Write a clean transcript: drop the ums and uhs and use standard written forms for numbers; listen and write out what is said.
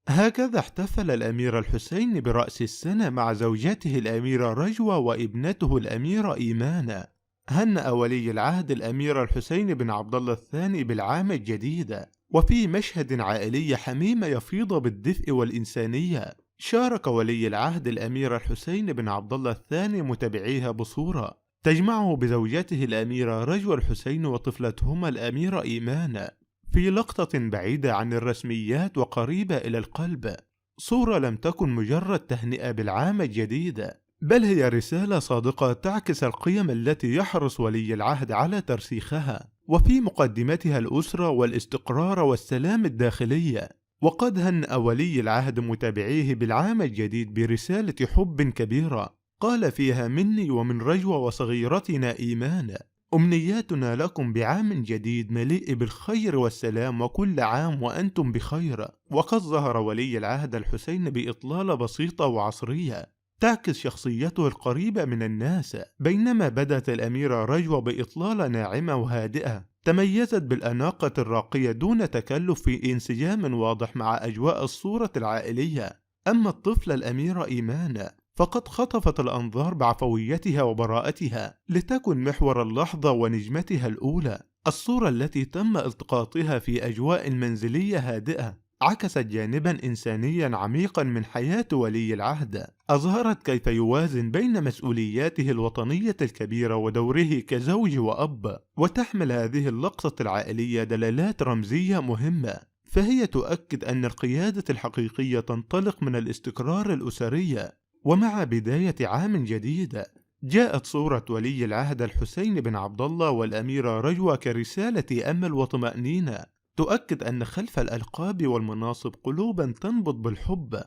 هكذا احتفل الأمير الحسين برأس السنة مع زوجته الأميرة رجوة وابنته الأميرة إيمانة. هنأ ولي العهد الأمير الحسين بن عبد الله الثاني بالعام الجديد، وفي مشهد عائلي حميم يفيض بالدفء والإنسانية شارك ولي العهد الأمير الحسين بن عبد الله الثاني متابعيها بصورة تجمعه بزوجته الأميرة رجوة الحسين وطفلتهما الأميرة إيمان، في لقطة بعيدة عن الرسميات وقريبة إلى القلب. صورة لم تكن مجرد تهنئة بالعام الجديد، بل هي رسالة صادقة تعكس القيم التي يحرص ولي العهد على ترسيخها، وفي مقدمتها الأسرة والاستقرار والسلام الداخلي. وقد هنأ ولي العهد متابعيه بالعام الجديد برسالة حب كبيرة قال فيها: مني ومن رجوة وصغيرتنا إيمان، أمنياتنا لكم بعام جديد مليء بالخير والسلام، وكل عام وأنتم بخير. وقد ظهر ولي العهد الحسين بإطلالة بسيطة وعصرية تعكس شخصيته القريبة من الناس، بينما بدت الأميرة رجوة بإطلالة ناعمة وهادئة تميزت بالأناقة الراقية دون تكلف، في انسجام واضح مع أجواء الصورة العائلية. أما الطفلة الأميرة إيمان فقد خطفت الأنظار بعفويتها وبراءتها لتكن محور اللحظة ونجمتها الأولى. الصورة التي تم التقاطها في أجواء منزلية هادئة عكست جانبا إنسانيا عميقا من حياة ولي العهد، أظهرت كيف يوازن بين مسؤولياته الوطنية الكبيرة ودوره كزوج وأب. وتحمل هذه اللقطة العائلية دلالات رمزية مهمة، فهي تؤكد أن القيادة الحقيقية تنطلق من الاستقرار الأسري. ومع بداية عام جديد جاءت صورة ولي العهد الحسين بن عبد الله والأميرة رجوة كرسالة أمل وطمأنينة، تؤكد أن خلف الألقاب والمناصب قلوبا تنبض بالحب